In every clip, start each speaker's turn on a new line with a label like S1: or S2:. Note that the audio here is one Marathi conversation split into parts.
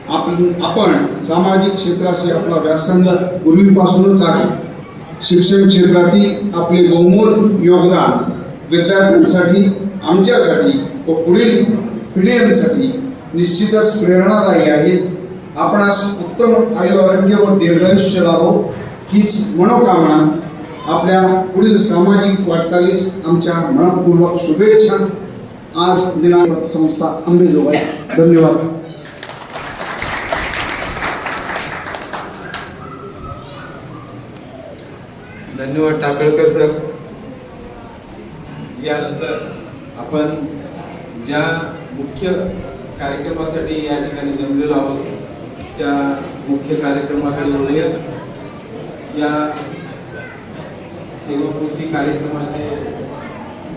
S1: आपण सामाजिक क्षेत्राशी आपला व्यासंग पूर्वीपासूनच आहे. शिक्षण क्षेत्रातील आपले बहुमोल योगदान विद्यार्थ्यांसाठी, आमच्यासाठी व पुढील पिढ्यांसाठी निश्चितच प्रेरणादायी आहे. आपणास उत्तम आयु आरोग्य व दीर्घायुष्य लाभो हीच मनोकामना. आपल्या पुढील सामाजिक वाटचालीस आमच्या मनपूर्वक शुभेच्छा. आज दिनांक संस्था अंबेजोगाई. धन्यवाद.
S2: धन्यवाद टाकळकर सर. यानंतर आपण ज्या मुख्य कार्यक्रमासाठी या ठिकाणी जमलेलो आहोत त्या मुख्य कार्यक्रमाकडे वळूया. या सेवापूर्ती कार्यक्रमाचे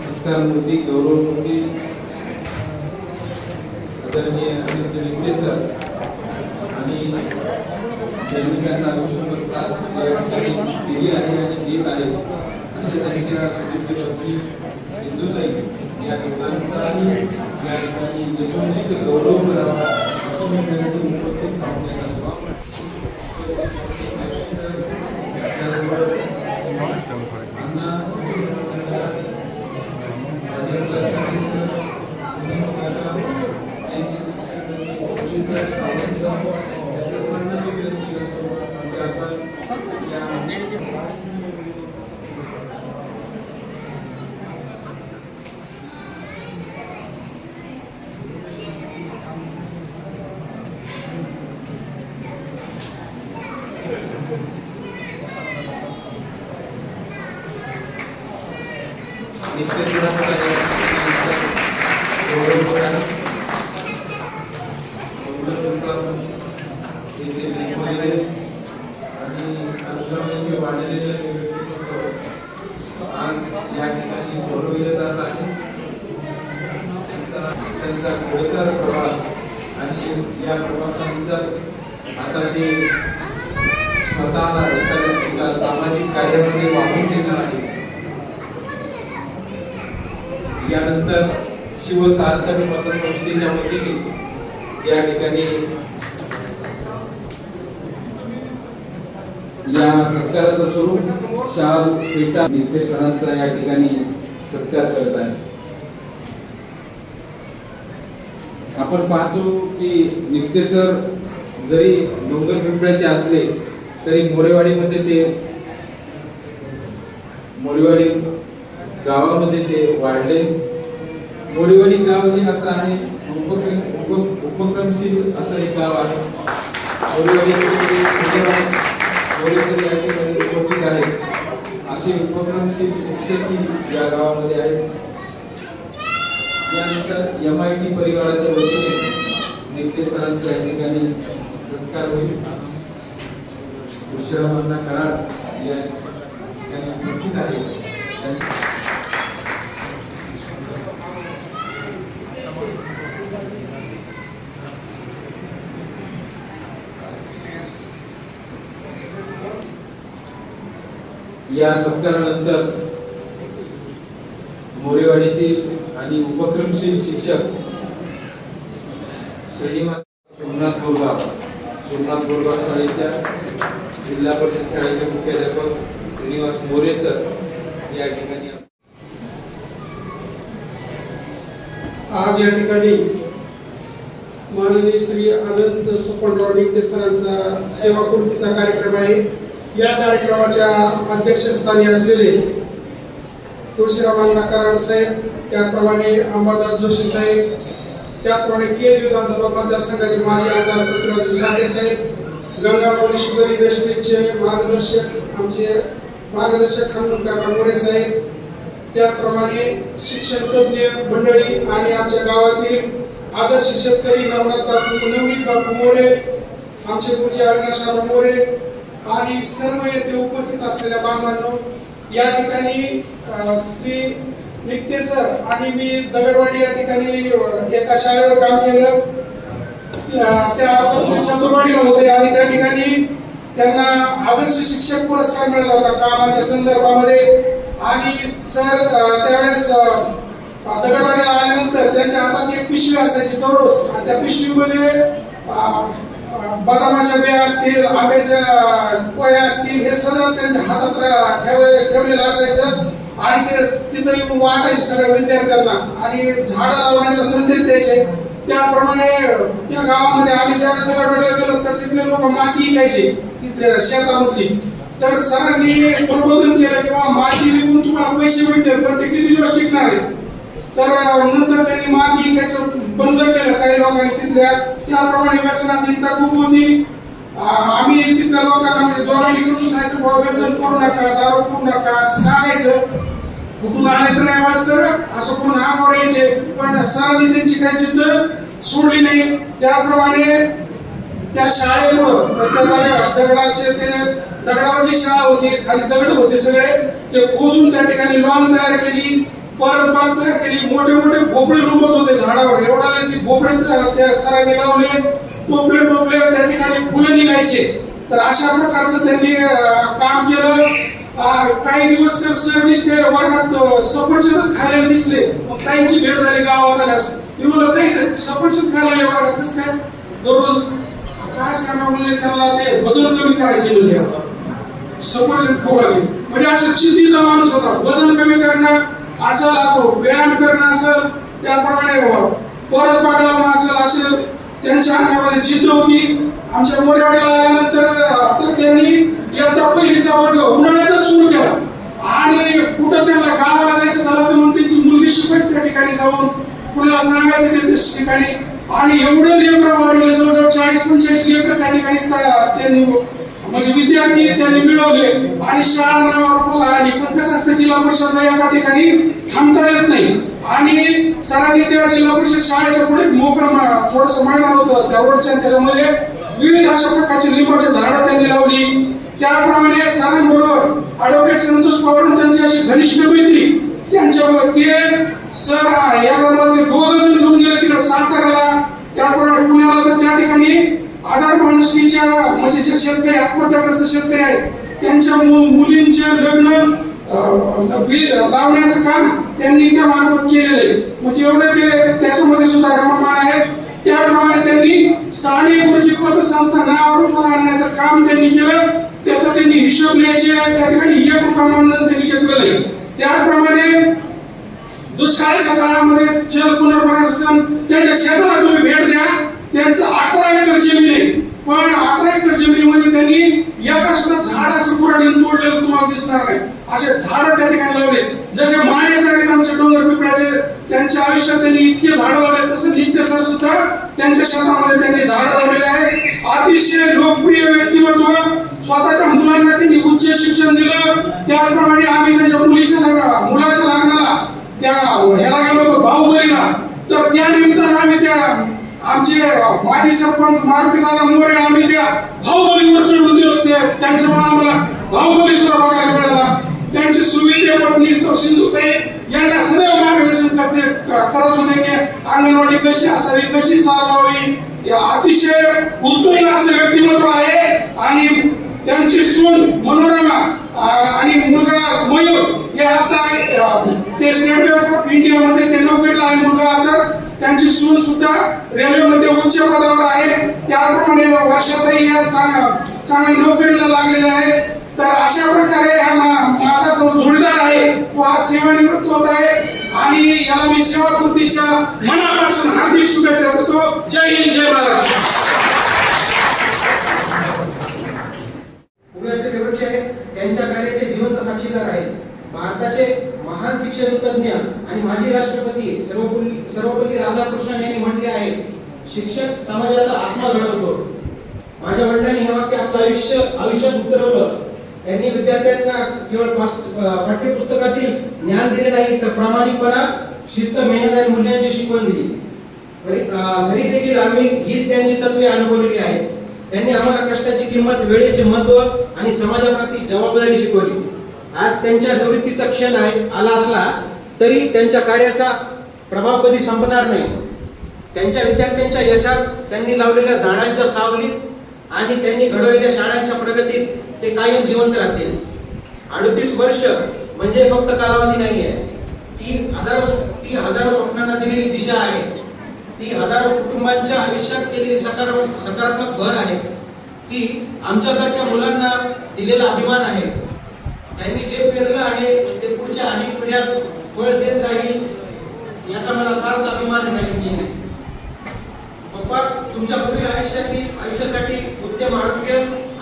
S2: संस्कारमूर्ती, गौरवमूर्ती आदरणीय अनिल निमते सर आणि ज्यांनी त्यांना आयुष्यभर साथ दिली आहे आणि देत आहे असे त्यांच्या सुदीर्घ पत्नी सिंधुताई या दोघांचाही या ठिकाणी यशस्वी गौरव करावा अशी मी विनंती उपस्थित पाहुण्यांना या ठिकाणी बोलवले जात आहे. त्यांचा खडतर प्रवास आणि या प्रवासानंतर आता ते स्वतःला एका सामाजिक कार्यामध्ये वाहून देणार आहे. यानंतर शिवसार्थक पतसंस्थेच्या वतीने या ठिकाणी या सत्काराचं स्वरूप शाल पेटा निमते सरांचा या ठिकाणी सत्कार करत आहे. आपण पाहतो की निमते सर जरी डोंगर पिंपळ्याचे असले तरी मोरेवाडी गावामध्ये ते वाढले. मोरेवाडी गाव हे असं आहे उपक्रमशील असं एक गाव आहे. मोरेवाडी या ठिकाणी उपस्थित आहेत. असे उपक्रमशील शिक्षकही या गावामध्ये आहेत. यानंतर MIT परिवाराच्या वतीने निमते सरांच्या या ठिकाणी सत्कार होईल. विश्रामांना कराड या ठिकाणी उपस्थित आहेत. या सत्कारानंतर मोरेवाडीतील आणि उपक्रमशील शिक्षक श्रीनिवास सोमनाथ बोरगाव शाळेच्या जिल्हा परिषद शाळेचे मुख्याध्यापक श्रीनिवास मोरे सर या ठिकाणी
S3: आज या ठिकाणी माननीय श्री अनंत सोपनराव निमते सरांचा सेवापूर्तीचा कार्यक्रम आहे. या कार्यक्रमाच्या अध्यक्षस्थानी असलेले तुळशीरामांना कराड साहेब, त्याप्रमाणे अंबादास जोशी साहेब, त्याप्रमाणे केज विधानसभा मतदारसंघाचे माजी आमदार पृथ्वीराज साठे साहेब, गंगाराव ईश्वरी इंडस्ट्रीजचे आमचे मार्गदर्शक काका मोरे साहेब, त्याप्रमाणे शिक्षण तज्ञ मंडळी आणि आमच्या गावातील आदर्श शेतकरी नवनीत बापू मोरे, आमचे पुढचे अविनाश मोरे आणि सर्व येथे उपस्थित असलेल्या बांधवांनो, या ठिकाणी श्री निमते सर आणि मी दगडवाडी या ठिकाणी एका शाळेवर काम केलं. त्या चंदुरवाडीला होते आणि त्या ठिकाणी त्यांना आदर्श शिक्षक पुरस्कार मिळाला होता कामाच्या संदर्भामध्ये. आणि सर त्यावेळेस दगडवाडीला आल्यानंतर त्यांच्या हातात एक पिशवी असायची दररोज, आणि त्या पिशवीमध्ये बदामाच्या बिया असतील, आंब्याच्या पोया असतील, हे सगळं त्यांच्या हातात ठेवलेलं असायचं आणि ते तिथं येऊन वाटायचे सगळ्या विद्यार्थ्यांना आणि झाडं लावण्याचा संदेश द्यायचे. त्याप्रमाणे त्या गावामध्ये आम्ही ज्या दगडवाडीला गेलो तर तिथले लोक माती विकायचे तिथल्या शेतामधली. तर सरांनी प्रबोधन केलं किंवा माती विकून तुम्हाला पैसे मिळतील, पण ते किती दिवस टिकणार आहेत. तर नंतर त्यांनी माती विकायचं बंद केलं काही लोकांनी तिथल्या. त्याप्रमाणे व्यसनाधीनता खूप होती. आम्ही तिथल्या लोकांना म्हणजे दोघांनी समजून सांगायचं बाबा व्यसन करू नका, दारू करू नका असं सांगायचं. कुठून आले तर नाही वाजतर असं कोण अंगावर यायचे, पण सरांनी त्यांची काही जिद्द सोडली नाही. त्याप्रमाणे त्या शाळेमुळं त्या दगडाचे ते दगडावरची शाळा होती, खाली दगड होते सगळे, ते खोदून त्या ठिकाणी लॉन तयार केली, परसबाग तयार केली, मोठे मोठे भोपळे रुमत होते झाडावर. एवढा ती भोपळे त्या सरांनी लावले, टोपले त्या ठिकाणी फुलं निघायचे. तर अशा प्रकारचं त्यांनी काम केलं. काही दिवस तर सर दिसले वर्गात सफरचंदच खायला दिसले. मग ताईंची भेट झाली गावात आल्यास. मी म्हणलं ताई सफरचंद खायला वर्गात कसं काय दररोज काय सांगा म्हणले त्यांना ते वजन कमी करायचे म्हणले आता सफरचंद खाऊ लागले. म्हणजे अशा चितीचा माणूस होता. वजन कमी करणं असं व्यायाम करणं असं त्याप्रमाणे परसबाग लावणं असं असं त्यांच्या अंगामध्ये जिद्द होती. आमच्या मोरेवाडीला आल्यानंतर तर त्यांनी इयत्ता पहिलीचा वर्ग उन्हाळ्यातच सुरू केला आणि कुठं त्यांना गावाला जायचं झालं तर मग त्यांची मुलगी शिकायची त्या ठिकाणी जाऊन कुणाला सांगायचं ते त्या ठिकाणी. आणि एवढं लेकर वाढवले, जवळजवळ 40-45 लेकर त्या ठिकाणी त्यांनी म्हणजे विद्यार्थी त्यांनी मिळवले आणि शाळा नावावर आली. पण कसं असतं जिल्हा परिषदला या ठिकाणी थांबता येत नाही आणि सरांनी त्या जिल्हा परिषद शाळेच्या पुढे मोकळं थोडंसं मैदान होतं त्या रोडच्या, त्याच्यामध्ये विविध अशा प्रकारची लिंबाची झाडं त्यांनी लावली. त्याप्रमाणे सरांबरोबर ॲडव्होकेट संतोष पवार त्यांची अशी घनिष्ठ मैत्री त्यांच्यावर ते सर या गावामध्ये 2 जण घेऊन गेले तिकडे साताऱ्याला. त्याप्रमाणे पुण्याला तर त्या ठिकाणी आधार माणुसकीच्या म्हणजे जे शेतकरी आत्महत्याग्रस्त शेतकरी आहेत त्यांच्या मुलींचे लग्न लावण्याचं काम त्यांनी त्या मार्फत केलेलं आहे. म्हणजे एवढं ते त्याच्यामध्ये सुद्धा रममाण आहेत. त्याप्रमाणे त्यांनी स्थानिक कृषी पतसंस्था नावावर आणण्याचं काम त्यांनी केलं. त्याचा त्यांनी हिशोब लिहायचे त्या ठिकाणी एक रुपयामानधन त्यांनी घेतलेलं आहे. त्याप्रमाणे दुष्काळाच्या काळामध्ये जल पुनर्वसन त्यांच्या शेताला तुम्ही भेट द्या. त्यांचं 11 एकर जमीन आहे, पण 11 एकर जमिनीमध्ये त्यांनी एका सुद्धा झाडाचं पुराण तोडलेलं तुम्हाला दिसणार नाही. असे झाडं त्या ठिकाणी लावले. जसे मानेसारखे आमच्या डोंगर पिपळाचे त्यांच्या आयुष्यात त्यांनी इतके झाडं लावले, तसं नित्य सर सुद्धा त्यांच्या शेतामध्ये त्यांनी झाडं लावलेले आहेत. अतिशय लोकप्रिय व्यक्तिमत्व. स्वतःच्या मुलांना त्यांनी उच्च शिक्षण दिलं. त्याप्रमाणे आम्ही त्यांच्या मुलाच्या लग्नाला त्या ह्याला गेलो होतो बाहुबलीला. तर त्या निमित्तानं आम्ही त्या आमचे माजी सरपंच मारुतीदादा मोरे आम्ही त्या बाहुबलीवर चढून गेलो. त्यांच्यामुळे आम्हाला बाहुबली सुद्धा बघायला मिळाला. त्यांची सुविद्य पत्नी सिंधुताई यांना सर्व मार्गदर्शन करत होते की अंगणवाडी कशी असावी, कशी चालवावी. अतिशय उत्तुंग असं व्यक्तिमत्व आहे. आणि त्यांची सून मनोरमा आणि मुलगा मयूर हे आता ते स्टेट बँक ऑफ इंडियामध्ये ते नोकरीला आहे मुलगा. तर त्यांची सून सुद्धा रेल्वेमध्ये उच्च पदावर आहे. त्याप्रमाणे वर्षातही या चांगल्या नोकरीला लागलेल्या आहेत. तर अशा प्रकारे माझा जो जोडीदार आहे तो आज सेवानिवृत्त होत आहे आणि याला मी सेवापूर्तीच्या मनापासून हार्दिक शुभेच्छा देतो. जय हिंद, जय महाराष्ट्र.
S4: त्यांच्या कार्याचे जिवंत साक्षीदार आहेत. भारताचे महान शिक्षण तज्ञ आणि माजी राष्ट्रपती सर्वपल्ली राधाकृष्णन यांनी म्हटले आहे, शिक्षण समाजाचा आत्मा घडवतो. माझ्या वडिलांनी हे वाक्य आपलं आयुष्यात उतरवलं. त्यांनी विद्यार्थ्यांना केवळ पाठ्यपुस्तकातील ज्ञान दिले नाही, तर प्रामाणिकपणा, शिस्त, मेहनत आणि मूल्यांची शिकवण दिली. घरी देखील आम्ही हीच त्यांची तत्त्वे अनुभवलेली आहेत. त्यांनी आम्हाला कष्टाची किंमत, वेळेचे महत्त्व आणि समाजाप्रती जबाबदारी शिकवली. आज त्यांच्या निवृत्तीचा क्षण आला असला तरी त्यांच्या कार्याचा प्रभाव कधी संपणार नाही. त्यांच्या विद्यार्थ्यांच्या यशात, त्यांनी लावलेल्या झाडांच्या सावलीत आणि त्यांनी घडवलेल्या शाळांच्या प्रगतीत ते कायम जिवंत राहतील. 38 वर्ष म्हणजे फक्त कालावधी नाही आहे, ती हजारो स्वप्नांना दिलेली दिशा आहे. ती हजारो कुटुंबांच्या आयुष्यात केलेली सकारात्मक भर आहे, ती आमच्यासारख्या मुलांना दिलेला अभिमान आहे. त्यांनी जे पेरलं आहे ते पुढच्या अनेक पिढ्या फळ देत राहील याचा मला सार्थ अभिमान आहे. पप्पा, तुमच्या पुढील आयुष्यासाठी उत्तम आरोग्य,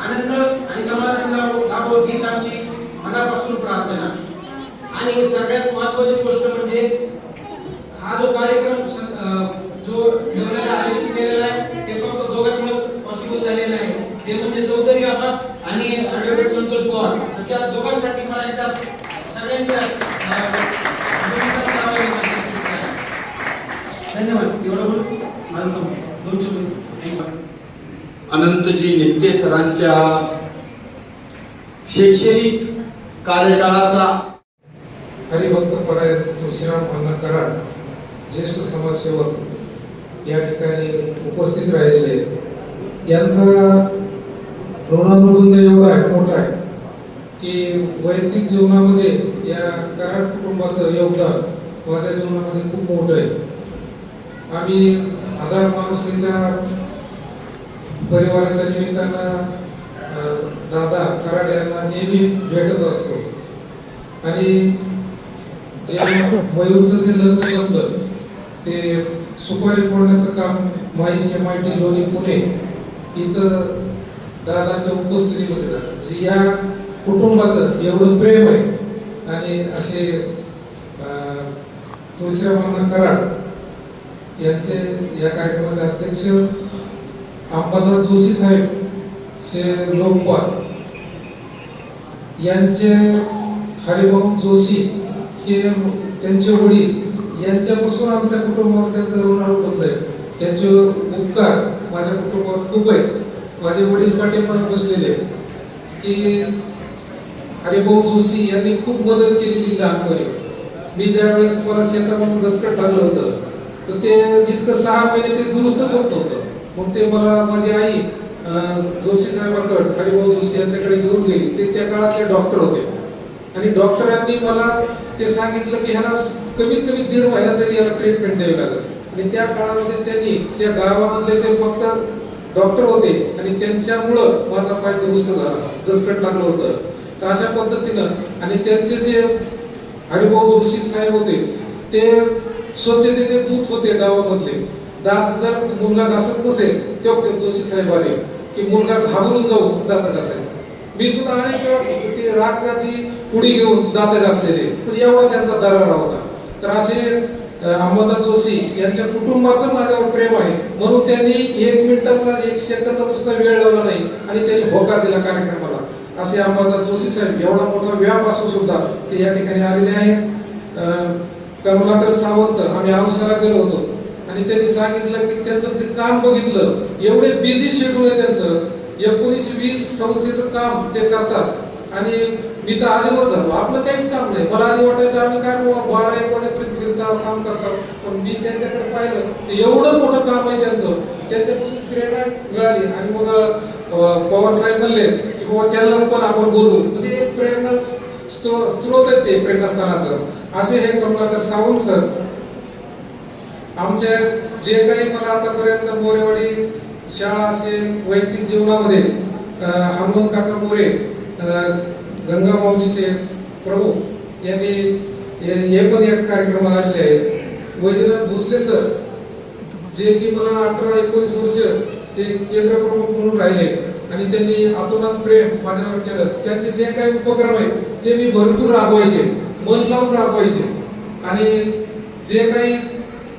S4: आनंद आणि समाधान लाभो हीच आमची मनापासून प्रार्थना. आणि सगळ्यात महत्त्वाची गोष्ट म्हणजे हा जो कार्यक्रम जो ठेवलेला आयोजित केलेला आहे ते फक्त दोघांमुळेच पॉसिबल झालेला आहे, ते म्हणजे चौधरी आबा आणि ॲडव्होकेट संतोष पवार. तर त्या दोघांसाठी मला एकदा सगळ्यांच्या धन्यवाद. एवढं बोलून माझं समोर 2 शब्द.
S5: अनंतजी नित्ते सरांच्या शैक्षणिक कार्यकाळाचा
S6: हरिभक्त पराय तुळशीराम अण्णा कराड ज्येष्ठ समाजसेवक या ठिकाणी उपस्थित राहिलेले आहेत. यांचा ऋणानुबंध एवढा मोठा आहे की वैयक्तिक जीवनामध्ये या कराड कुटुंबाचं योगदान माझ्या जीवनामध्ये खूप मोठं आहे. आम्ही आधार माणसाच्या परिवाराच्या निमित्तानं दादा कराड यांना नेहमी भेटत असतो. आणि जे मयूरचं जे लग्न जमलं ते सुपारी फोडण्याचं काम माईस MIT लोणी पुणे इथं दादांच्या उपस्थितीमध्ये झालं. म्हणजे या कुटुंबाचं एवढं प्रेम आहे. आणि असे तुळशीराम कराड यांचे या कार्यक्रमाचे अध्यक्ष अंबादास जोशी साहेब हे लोकपाल, यांचे हरिभाऊ जोशी हे त्यांचे वडील, यांच्यापासून आमच्या कुटुंबावर त्यांचं ऋणानुबंध आहे. त्यांचे उपकार माझ्या कुटुंबावर खूप आहेत. माझे वडील पाठीमागे बसलेले की हरिभाऊ जोशी यांनी खूप मदत केलेली लहानपणी. मी ज्या वेळेस मला शेतामधून दसकट लागलं होतं तर ते इतकं 6 महिने ते दुरुस्तच होत होतं. मग ते मला माझी आई जोशी साहेबांकडे, हरिभाऊ जोशी यांच्याकडे घेऊन गेली. ते त्या काळातले डॉक्टर होते आणि डॉक्टरांनी मला ते सांगितलं की ह्याला कमीत कमी 1.5 महिना तरी याला ट्रीटमेंट द्यावी लागेल. आणि त्या काळामध्ये त्यांनी त्या गावामधले ते फक्त डॉक्टर होते आणि त्यांच्यामुळं माझा पाय दुरुस्त झाला, दसकट लागलं होतं. तर अशा पद्धतीनं आणि त्यांचे जे हरिभाऊ जोशी साहेब होते ते स्वच्छतेचे दूत होते गावामधले. दात जर मुलगा घासत नसेल तेव्हा जोशी साहेब आले की मुलगा घाबरून जाऊन दात घासायचा. मी सुद्धा अनेक वेळा ते रागाची पुडी घेऊन दात घासलेले, म्हणजे एवढा त्यांचा दरारा होता. तर असे अंबादास जोशी यांच्या कुटुंबाचं माझ्यावर प्रेम आहे, म्हणून त्यांनी 1 मिनिटाचा 1 सेकंदाचा सुद्धा वेळ लावला नाही आणि त्यांनी होकार दिला कार्यक्रमाला. असे अंबादास जोशी साहेब एवढा मोठा व्याप असून सुद्धा ते या ठिकाणी आलेले आहेत. कमलाकर सावंत, आम्ही औषधाला गेलो होतो आणि त्यांनी सांगितलं की त्यांचं ते काम बघितलं, एवढे बिझी शेड्यूल आहे त्यांचं. 19-20 संस्थेचं काम ते करतात आणि मी तर अजिबात झालो, आपलं काहीच काम नाही. मला आधी वाटायचं आम्ही काय 12-1 वाजेपर्यंत फिरता काम करतात, पण मी त्यांच्याकडे पाहिलं एवढं मोठं काम आहे त्यांचं. त्यांच्यापासून प्रेरणा मिळाली आणि मग पवार साहेब म्हणले की बाबा त्यांना पण आपण बोलू, म्हणजे एक प्रेरणा स्रोत आहे ते प्रेरणास्थानाचं. असे हे कमलाकर सावंत सर आमच्या जे काही मला आतापर्यंत मोरेवाडी शाळा असेल, वैयक्तिक जीवनामध्ये हनुमान काका मोरे, गंगा माऊलीचे प्रमुख यांनी हे पण एक कार्यक्रमाला आलेले आहेत. वैजनाथ भोसले सर जे की मला 18-19 वर्ष ते केंद्र प्रमुख म्हणून राहिले आणि त्यांनी अतोनात प्रेम माझ्यावर केलं. त्यांचे जे काही उपक्रम आहेत ते मी भरपूर राबवायचे, मन लावून राबवायचे. आणि जे काही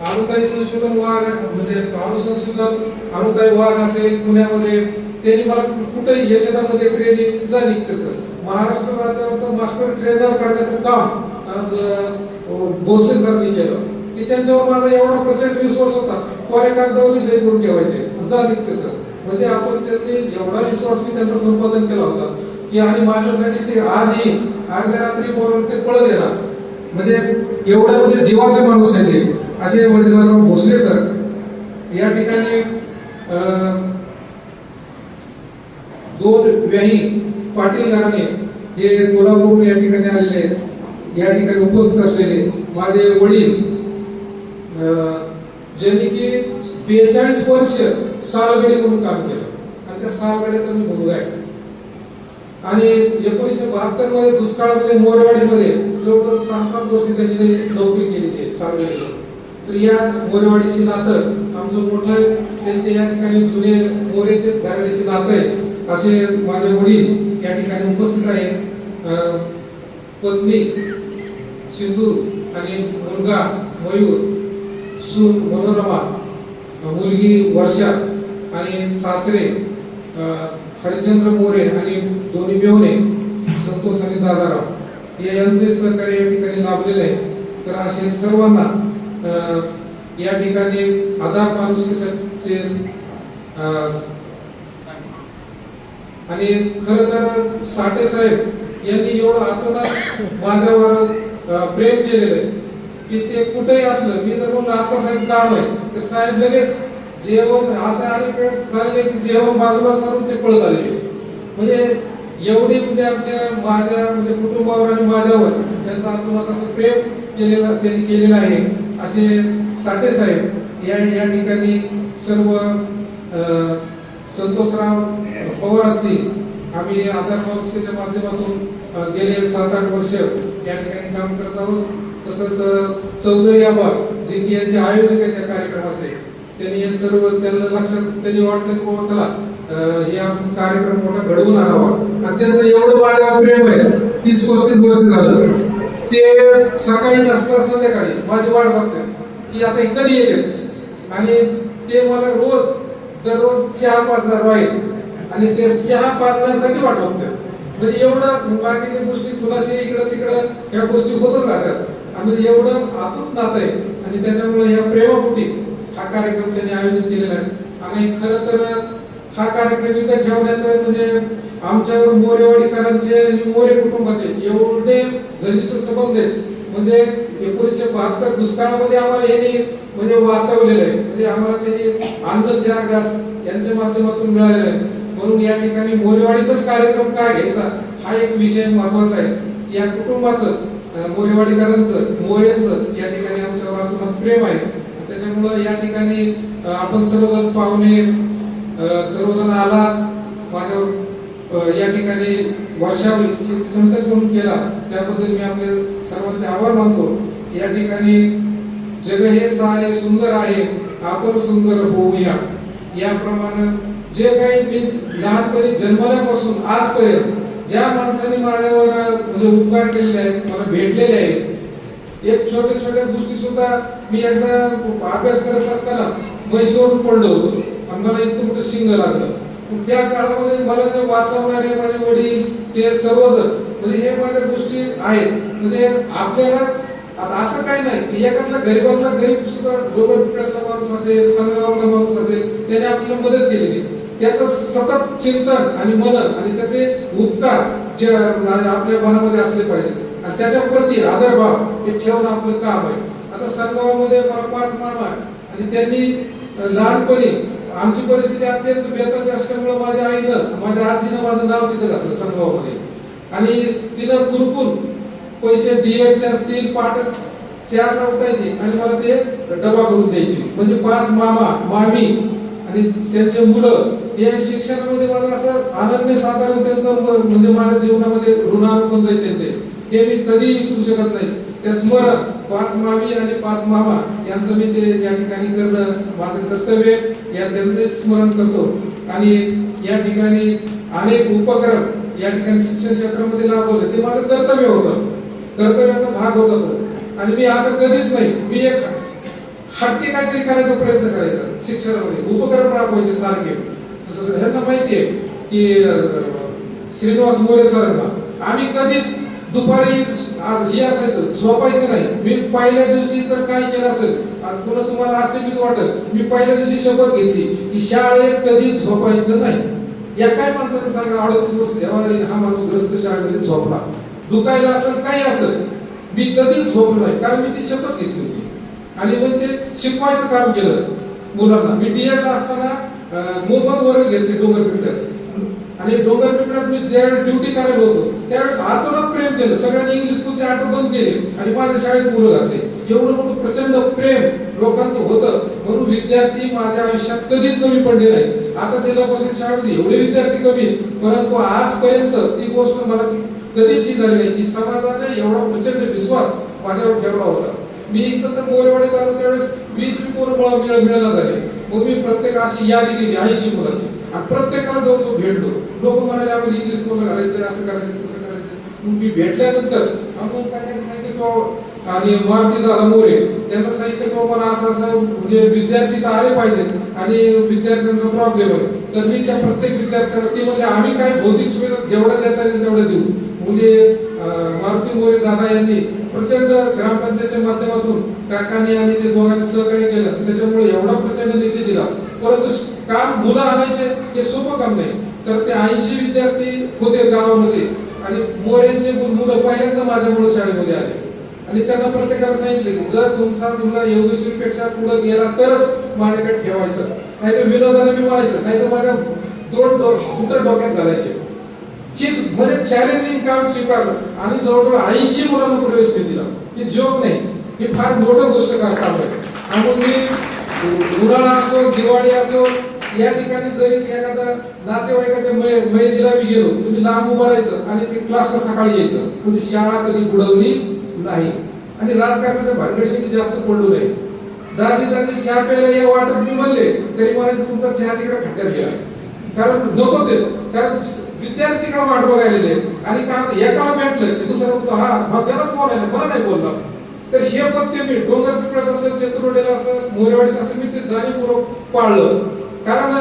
S6: अनुताई संशोधन वाघ म्हणजे अणुसंशोधन अनुताई वाघ असेल पुण्यामध्ये, त्यांनी मला कुठेही यशदामध्ये ट्रेनिंग झाली. तसं महाराष्ट्र राज्याचं मास्टर ट्रेनर करण्याचं काम भोसले सरनी केलं की त्यांच्यावर माझा एवढा प्रचंड विश्वास होता. कोऱ्या कागदावर सही करून ठेवायचे झाली तसं. म्हणजे आपण त्यांनी एवढा विश्वास की त्यांचं संपादन केला होता की आणि माझ्यासाठी ते आजही अर्ध्या रात्री बोलून ते पळत येणार, म्हणजे एवढा म्हणजे जीवाचे माणूस आहे ते. असे वैजनाथराव भोसले सर या ठिकाणी 2 व्याही पाटील घराणे हे कोल्हापूर या ठिकाणी आलेले आहेत. या ठिकाणी उपस्थित असलेले माझे वडील ज्यांनी की 42 वर्ष सालगडी म्हणून काम केलं आणि त्या सालगडीचा मी मुलगा आहे. आणि 1972 मध्ये दुष्काळामध्ये मोरेवाडीमध्ये जवळजवळ 6-7 वर्ष त्यांनी नोकरी केली आहे सालगडीला. तर या मोरेवाडीशी नातं आमचं मोठं, त्यांचे या ठिकाणी जुने मोरेचेच घराण्याचे नातं आहे. असे माझे वडील या ठिकाणी उपस्थित आहेत. पत्नी सिंधू आणि मुलगा मयूर, सून मनोरमा, मुलगी वर्षा आणि सासरे हरिचंद्र मोरे आणि दोन्ही मेहुणे संतोष आणि दादाराव यांचे सहकार्य या ठिकाणी लाभलेले आहे. तर असे सर्वांना या ठिकाणी आधार माणुसकीचे आणि खरं तर साठे साहेब यांनी एवढं आतोनात माझ्यावर प्रेम केलेलं आहे की ते कुठेही असलं, मी जर म्हणलं आता साहेब काम आहे तर साहेब लगेच जेवण असं आणि वेळ झाले की जेवण बाजूला सारून ते पळत आलेले. म्हणजे एवढी म्हणजे माझ्या म्हणजे कुटुंबावर आणि माझ्यावर त्यांचं आतोनात असं प्रेम त्यांनी केलेलं आहे. असे साठे साहेब या ठिकाणी सर्व संतोषराव पवार असतील, आम्ही आधार माणुसकीच्या माध्यमातून गेले 7-8 वर्ष या ठिकाणी काम करत आहोत. तसंच चौधरी आबा जे की यांचे आयोजक आहेत त्या कार्यक्रमाचे, त्यांनी हे सर्व त्यांना लक्षात त्यांनी वाटलं की बाबा चला या कार्यक्रम मोठा घडवून आणावा. आणि त्यांचं एवढं माझ्यावर प्रेम आहे, 30-35 वर्ष झालं. ते सकाळी नसता संध्याकाळी माझी वाट बघतात की आता कधी येते, आणि ते मला दररोज चहा पाजणार राहील आणि ते चहा पाजण्यासाठी वाट बघतात. म्हणजे एवढं बाकीच्या गोष्टी तुलाशी इकडं तिकडं ह्या गोष्टी होतच राहतात आणि एवढं आतून नातं आहे. आणि त्याच्यामुळे या प्रेमापोटी हा कार्यक्रम त्यांनी आयोजित केलेला आहे. आणि खरं तर हा कार्यक्रम इथं ठेवण्याचं म्हणजे आमच्यावर मोरेवाडीकरांचे आणि मोरे कुटुंबाचे एवढे घनिष्ठ संबंध आहेत. म्हणजे 1972 दुष्काळामध्ये आम्हाला यांनी म्हणजे वाचवलेलं आहे. म्हणजे आम्हाला त्यांनी अन्न चहा गॅस यांच्या माध्यमातून मिळालेलं आहे. म्हणून या ठिकाणी मोरेवाडीतच कार्यक्रम का घ्यायचा हा एक विषय महत्वाचा आहे. या कुटुंबाचं मोरेवाडीकरांचं मोरेंचं या ठिकाणी आमच्यावर आतून प्रेम आहे. त्याच्यामुळं या ठिकाणी आपण सर्वजण पाहुणे सर्वजण आलात, माझ्यावर या ठिकाणी वर्षा संतक म्हणून केला त्याबद्दल मी आपले सर्वांचे आभार मानतो. या ठिकाणी जग हे सारे सुंदर आहे, आपण सुंदर होऊया. याप्रमाणे जे काही मी लहानपणी जन्मल्यापासून आजपर्यंत ज्या माणसाने माझ्यावर म्हणजे उपकार केलेले आहेत, मला भेटलेले आहेत, एक छोट्या गोष्टी सुद्धा मी एकदा अभ्यास करत असताना म्हैसूरून पडलो होतो आणि मला इतकं मोठं शिंग लागलं. त्या काळामध्ये मला ते वाचवणारे माझे वडील ते सर्वजण म्हणजे हे माझ्या गोष्टी आहेत. म्हणजे आपल्याला असं काही नाही की एखादा गरीबातला गरीब सुद्धा डोंगर पिपळ्यातला माणूस असेल, समेगावचा माणूस असेल, त्याने आपल्याला मदत केलेली. त्याचं सतत चिंतन आणि मनन आणि त्याचे उपकार जे आपल्या मनामध्ये असले पाहिजे आणि त्याच्या प्रती आदरभाव हे ठेवणं आपलं काम आहे. आता संगावामध्ये मला 5 मामा आणि त्यांनी लहानपणी आमची परिस्थिती अत्यंत बेताची असल्यामुळे माझ्या आईनं माझ्या आजीनं माझं नाव तिथं घातलं संगावामध्ये आणि तिनं खुरपून पैसे डीएडचे असतील पाटक चहा उठायचे आणि मला ते डबा करून द्यायचे. म्हणजे 5 मामा मामी आणि त्यांचे मुलं या शिक्षणामध्ये मला असं अनन्य साधारण त्यांचं म्हणजे माझ्या जीवनामध्ये ऋणानुबंध आहे त्यांचे, हे मी कधी विसरू शकत नाही. ते स्मरण 5 मामी आणि 5 मामा यांचं मी ते या ठिकाणी करणं माझं कर्तव्य, या त्यांचे स्मरण करतो. आणि या ठिकाणी अनेक उपक्रम या ठिकाणी शिक्षण क्षेत्रामध्ये राबवले, ते माझं कर्तव्य होतं, कर्तव्याचा भाग होता तो. आणि मी असं कधीच नाही, मी एक हटके काहीतरी करायचा प्रयत्न करायचा शिक्षणामध्ये, उपक्रम राबवायचे सारखे. जसं ह्यांना माहिती आहे की श्रीनिवास मोरे सरांना आम्ही कधीच दुपारी आज हे असायचं झोपायचं नाही. मी पहिल्या दिवशी जर काय केलं असेल, आज पुन्हा तुम्हाला आश्चर्य वाटत, मी पहिल्या दिवशी शपथ घेतली की शाळेत कधी झोपायचं नाही. या काय माणसाने सांगा 38 वर्ष हा माणूस ग्रस्त शाळेमध्ये झोपला, दुखायला असेल काही असेल, मी कधीच झोपलो नाही, कारण मी ती शपथ घेतली होती. आणि मग ते शिकवायचं काम केलं मुलांना. मी डीएडला असताना मोफत वर्ग घेतले डोंगर पिंपळ्यात आणि डोंगर पिंपळ्यात मी ज्यावेळेस ड्युटी करायला होतो त्यावेळेस आतोनात प्रेम केलं. सगळ्यांनी इंग्लिश स्कूलचे ऑटो बंद केले आणि माझ्या शाळेत मुलं घातले. एवढं मोठं प्रचंड प्रेम लोकांचं होतं, म्हणून विद्यार्थी माझ्या आयुष्यात कधीच कमी पडले नाही. आता जिल्हा परिषद शाळेमध्ये एवढे विद्यार्थी कमी, परंतु आजपर्यंत ती गोष्ट मला कधीच ही झाली नाही की समाजाने एवढा प्रचंड विश्वास माझ्यावर ठेवला होता. मी इथं तर मोरेवाडीत आलो त्यावेळेस 20 पोरं मिळाला झाले. मग मी प्रत्येक अशी यादी केली 80 मुलाची आणि प्रत्येकाला जवळ भेटलो. लोक म्हणाले आम्हाला इंग्लिश स्कूलला घालायचं, असं करायचं तसं करायचं. मग मी भेटल्यानंतर आम्हाला काय सांगितलं किंवा आणि मारुती दादा मोरे त्यांना सांगितलं की मला असं म्हणजे विद्यार्थी तर आले पाहिजे आणि विद्यार्थ्यांचा प्रॉब्लेम आहे. तर मी त्या प्रत्येक विद्यार्थ्यांना ते म्हणजे आम्ही काय भौतिक सुविधा जेवढ्या देता येईल तेवढ्या देऊ. म्हणजे मारुती मोरे दादा यांनी प्रचंड ग्रामपंचायतच्या माध्यमातून काकांनी आणि ते दोघांनी सहकार्य केलं, त्याच्यामुळे एवढा प्रचंड निधी दिला. परंतु काम मुलं आणायचे हे सोपं काम नाही. तर ते 80 विद्यार्थी होते गावामध्ये आणि मोरेंचे मुलं पहिल्यांदा माझ्यामुळे शाळेमध्ये आले आणि त्यांना प्रत्येकाला सांगितले की जर तुमचा मुलगा योगेश्वरी पेक्षा पुढे गेला तरच माझ्याकडे ठेवायचं, नाही तर विनोदाने मी म्हणायचं, नाही तर माझ्या 2 फुटं डोक्यात घालायचे. हीच म्हणजे चॅलेंजिंग काम स्वीकारलं आणि जवळजवळ 80 मुलांना प्रवेश दिला. हे जोक नाही, ही फार मोठं गोष्ट काम आहे. आणि मी उन्हाळा असो दिवाळी असो या ठिकाणी जरी एखादा नातेवाईकाच्या मेहंदीला मी गेलो, तुम्ही लांब उभं राहायचं आणि ते क्लासला सकाळी यायचं. म्हणजे शाळा कधी बुडवली नाही आणि राजकारणाच्या भानगडीमध्ये जास्त पडलो नाही. दाजी चहा प्यायला या वाटत मी म्हणले तरी म्हणायचं तुमचा चहा तिकडे खड्ड्यात गेला, कारण नको ते, कारण विद्यार्थी का वाट बघायलेले आणि का एकाला भेटलं की दुसरा म्हणतो हा मग त्यालाच बोलायला बरं नाही बोलला. तर हे पत्ते मी डोंगर पिपळात असेल, चंद्रवडेला असेल, मोरेवाडीत असेल, मी ते जाणीवपूर्वक पाळलं. कारण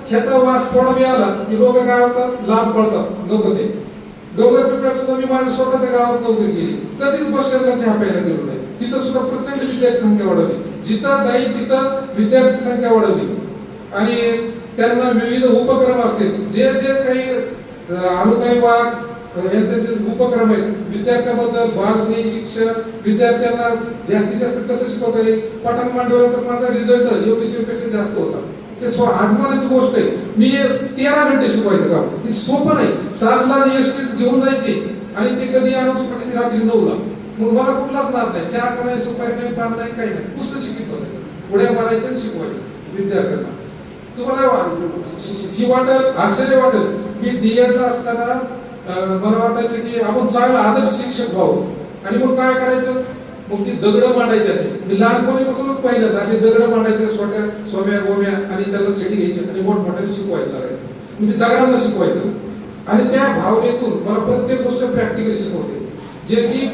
S6: ह्याचा वास थोडा मिळाला की लोक काय होतात लांब पडतात, नको ते. डोंगर पिपळात सुद्धा मी माझ्या स्वतःच्या गावात नोकरी केली, कधीच बस स्टँडला चहा प्यायला गेलो नाही. तिथं सुद्धा प्रचंड विद्यार्थी संख्या वाढवली, जिथं जाईल तिथं विद्यार्थी संख्या वाढवली आणि त्यांना विविध उपक्रम असतील. जे जे काही अनुताई वाघ यांचे जे उपक्रम आहेत विद्यार्थ्यांबद्दल, भाषणी शिक्षण, विद्यार्थ्यांना जास्तीत जास्त कसं शिकवता येईल. पठाण मांडवला तर माझा रिझल्ट योगेश्वरीपेक्षा जास्त होता. हे अभिमानाची गोष्ट आहे. मी 13 घंटे शिकवायचं काम, हे सोपं नाही. 7ला एसटी घेऊन जायची आणि ते कधी अनाउन्समेंट होती रात्री 9ला. मग मला कुठलाच नाद नाही, चहा नाही, सुपारी नाही, पान नाही, काही नाही, नुसतं शिकवत पुढे मारायचं आणि शिकवायचं विद्यार्थ्यांना. तुम्हाला ही वाटेल, आश्चर्य वाटेल, मी डीएडला असताना मला वाटायचं की आपण चांगला आदर्श शिक्षक व्हावं आणि मग काय करायचं, मग ती दगड मांडायची असे. मी लहानपणीपासूनच पाहिलं असे दगड मांडायचे, छोट्या सोम्या गोम्या, आणि त्याला छडी घ्यायची आणि मोठमोठ्याने शिकवायला लागायचं, म्हणजे दगडांना शिकवायचं. आणि त्या भावनेतून मला प्रत्येक गोष्ट प्रॅक्टिकली शिकवते, जे की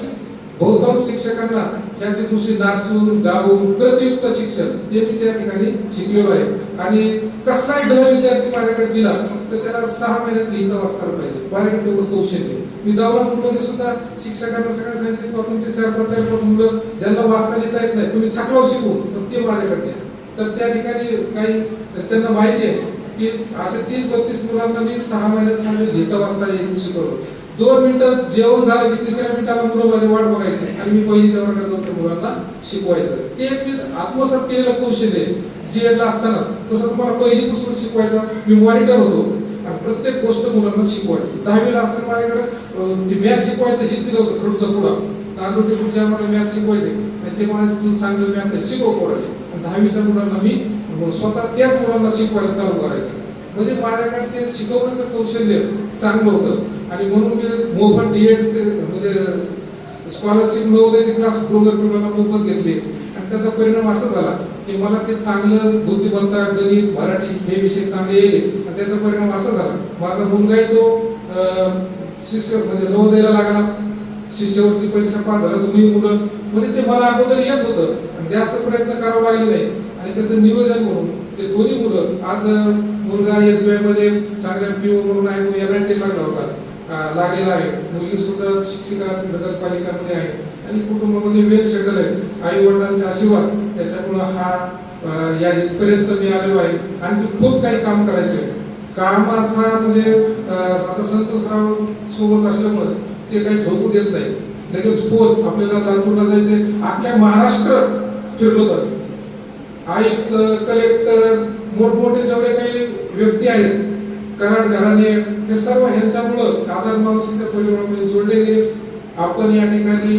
S6: बहुतांश शिक्षकांना त्यांची गोष्टी नाचून गाऊन प्रतियुक्त शिक्षण ते मी त्या ठिकाणी शिकलेलो आहे. आणि कसलाही ढ विद्यार्थी माझ्याकडे दिला तर त्याला 6 महिन्यात लिहिता वाचता पाहिजे, माझ्याकडे तेवढं कौशल्य. मी दौलतपूरमध्ये सुद्धा शिक्षकांना सगळं सांगितलं की तुमचे 4-5 मुलं ज्यांना वाचता लिहिता येत नाही तुम्ही थकलाव शिकून, पण ते माझ्याकडे द्या. तर त्या ठिकाणी काही त्यांना माहिती आहे की असे 30-32 मुलांना मी 6 महिन्यात चांगले लिहिता वाचता शिकवलं. 2 मिनिटं जेवण झालं की 3ऱ्या मिनिटाला मुलं माझी वाट बघायची आणि मी पहिलीच्या वर्गात जाऊन त्या मुलांना शिकवायचं. ते मी आत्मसात केलेलं कौशल्य डीएडला असताना. तसं तुम्हाला पहिलीपासून शिकवायचं, मी मॉनिटर होतो आणि प्रत्येक गोष्ट मुलांना शिकवायची. 10वीला असताना माझ्याकडे मॅथ शिकवायचं हे दिलं होतं, खडूचा पुढा नांदोटी पुढच्या आम्हाला मॅथ शिकवायचे आणि ते म्हणायचं तुझं चांगलं मॅथ आहे शिकव पोरांनी. आणि 10वीच्या मुलांना मी स्वतः त्याच मुलांना शिकवायला चालू करायचं. म्हणजे माझ्याकडे ते शिकवण्याचं कौशल्य चांगलं होतं आणि म्हणून मी मोफत डीएडचे म्हणजे स्कॉलरशिप नवोदयाचे क्लास डोंगर पिपळाला मोफत घेतले आणि त्याचा परिणाम असा झाला की मला ते चांगलं बुद्धिमत्ता, गणित, मराठी हे विषय चांगले येले आणि त्याचा परिणाम असा झाला माझा मुलगाही तो शिष्य म्हणजे नवोदयाला लागला, शिष्यवृत्ती परीक्षा पास झाला. दोन्ही मुलं म्हणजे ते मला अगोदर येत होतं आणि जास्त प्रयत्न करावा लागले नाही आणि त्याचं नियोजन म्हणून ते दोन्ही मुलं आज मुलगा SBI मध्ये चांगल्या PO म्हणून आहे, तो LIT लागला होता, लागलेला आहे. मुलगी सुद्धा शिक्षिका नगरपालिकामध्ये आहे आणि कुटुंबामध्ये वेल सेटल आहे. आई वडिलांचे आशीर्वाद त्याच्यामुळं हा या इथपर्यंत मी आलेलो आहे. आणि खूप काही काम करायचं कामाचा म्हणजे आता संतोषराव सोबत असल्यामुळे ते काही झोपू देत नाही. लगेच फोन आपल्याला लातूरला जायचे, अख्ख्या महाराष्ट्र फिरलो तर आयुक्त, कलेक्टर, मोठमोठे जेवढे काही व्यक्ती आहेत, कराड घराणे, हे सर्व ह्यांच्यामुळं आधार मावशीच्या परिवारामध्ये जोडले गेले. आपण या ठिकाणी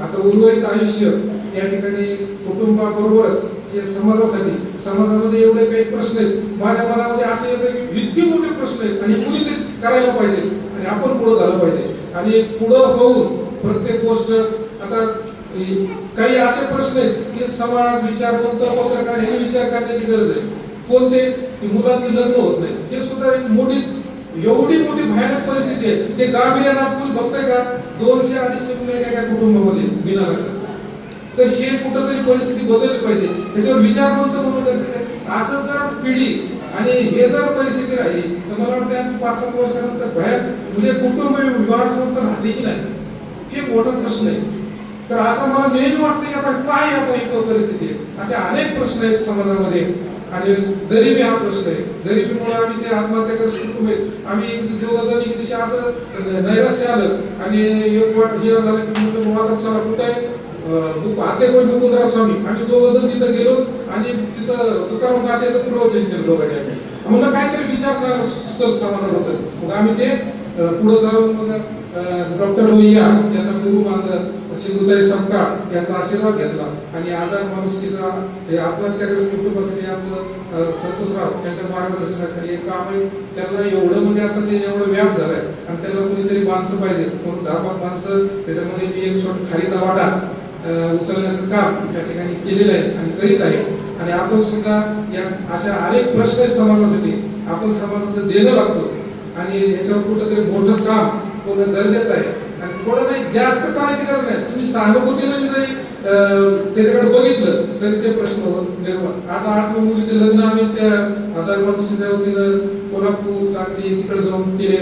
S6: आता उर्वरित आयुष्य या ठिकाणी कुटुंबाबरोबरच हे समाजामध्ये एवढे काही प्रश्न आहेत, माझ्या मनामध्ये असं येतं की इतके मोठे प्रश्न आहेत आणि कुणी तेच करायला पाहिजे आणि आपण पुढे झालं पाहिजे आणि पुढं होऊन प्रत्येक गोष्ट आता काही असे प्रश्न आहेत की समाज विचारवंत पत्रकार हे विचार करण्याची गरज आहे. कोणते की मुलांचं लग्न होत नाही, हे सुद्धा एक मोठी एवढी मोठी भयानक परिस्थिती आहे. ते गांभीर्यानं असतील बघताय का 200-250 मुलं एका कुटुंबामध्ये बिना लग्नाचं. तर हे कुठंतरी परिस्थिती बदलली पाहिजे, त्याच्यावर विचारवंत म्हणून गरजेचं आहे. असं जर पिढी आणि हे जर परिस्थिती राहिली तर मला वाटतं 5-7 वर्षानंतर बाहेर म्हणजे कुटुंब विवाह संस्था राहते की नाही, हे मोठा प्रश्न आहे. तर असं मला नेहमी वाटतं की आता काय आता एक परिस्थिती आहे, असे अनेक प्रश्न आहेत समाजामध्ये. आणि गरिबी हा प्रश्न आहे. गरिबीमुळे आम्ही ते आत्महत्या करत कुटुंब आहेत. आम्ही दोघं जण असं नैराश्य आलं आणि एक हे झालं की वादात चला कुठे आहे आते कोण मुकुंदराव स्वामी, आम्ही दोघं जण तिथं गेलो आणि तिथं तुकाराम गातेचं प्रवचन केलं दोघांनी. आम्ही म्हणलं काहीतरी विचार सुचल समाजाबद्दल. मग आम्ही ते पुढे जाऊन मग डॉक्टर लोहिया यांना गुरु मानलं, सिंधुताई सपकाळ यांचा आशीर्वाद घेतला आणि आधार माणुसकीचा हे आत्महत्याग्रस्त कुटुंबासाठी आमचं संतोषराव यांच्या मार्गदर्शनाखाली एक काम आहे. त्यांना एवढं म्हणजे आता ते एवढं व्याप झालाय आणि त्यांना कुणीतरी माणसं पाहिजे म्हणून 10-5 माणसं त्याच्यामध्ये मी एक छोटा खालीचा वाटा उचलण्याचं काम त्या ठिकाणी केलेलं आहे आणि करीत आहे. आणि आपण सुद्धा या अशा अनेक प्रश्न आहेत समाजासाठी, आपण समाजाचं देणं लागतो आणि याच्यावर कुठंतरी मोठं काम होणं गरजेचं आहे. आणि थोडं नाही जास्त करायची गरज नाही, तुम्ही सहानुभूतीने जरी त्याच्याकडे बघितलं तरी ते प्रश्न निर्माण. आता 8 मुलीचे लग्न आम्ही त्या आधार माणसाच्या वतीनं कोल्हापूर सांगली तिकडे जाऊन केले.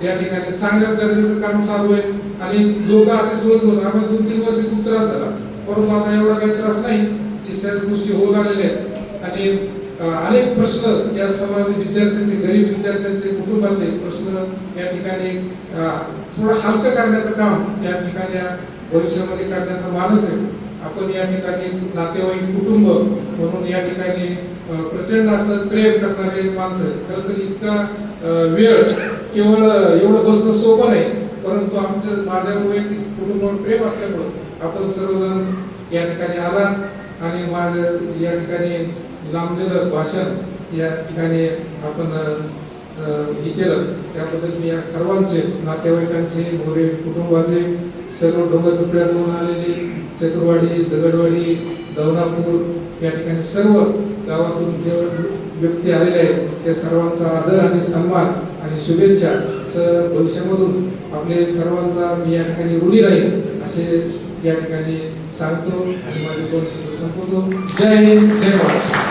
S6: या ठिकाणी चांगल्या दर्जाचं काम चालू आहे आणि लोक असे सोडत आम्हाला 2-3 वर्ष खूप त्रास झाला, परंतु आता एवढा काही त्रास नाही की सगळ्याच गोष्टी होऊ लागलेल्या आहेत. आणि अनेक प्रश्न या समाज विद्यार्थ्यांचे, गरीब विद्यार्थ्यांचे, कुटुंबाचे प्रश्न या ठिकाणी थोडं हलकं करण्याचं काम या ठिकाणी भविष्यामध्ये करण्याचा मानस आहे. आपण या ठिकाणी नातेवाईक कुटुंब म्हणून या ठिकाणी प्रचंड असं प्रेम करणारे माणसं. खरं तर इतका वेळ केवळ एवढं बसणं सोपं नाही, परंतु माझ्या वैयक्तिक कुटुंबावर प्रेम असल्यामुळं आपण सर्वजण या ठिकाणी आलात आणि माझं या ठिकाणी लांबलेलं भाषण या ठिकाणी आपण हे केलं, त्याबद्दल मी या सर्वांचे, नातेवाईकांचे, मोरे कुटुंबाचे, सर्व डोंगर पिपळ्यातून आलेले, चतुरवाडी, दगडवाडी, दौनापूर या ठिकाणी सर्व गावातून जे व्यक्ती आलेले आहेत त्या सर्वांचा आदर आणि सन्मान आणि शुभेच्छा भविष्यामधून आपले सर्वांचा मी या ठिकाणी ऋणी राहील असे या ठिकाणी सांगतो आणि माझे 2 शब्द संपवतो. जय हिंद, जय महाराष्ट्र.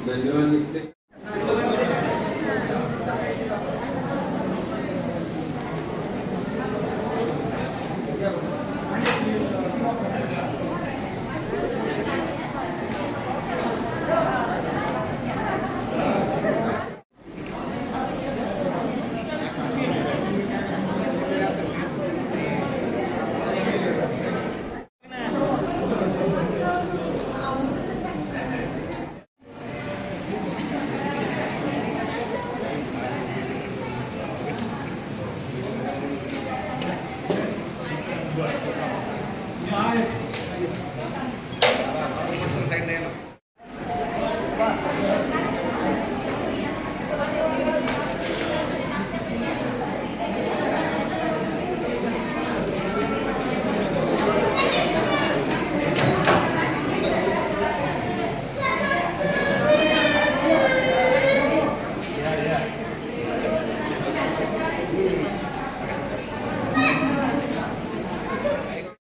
S2: धन्यवाद.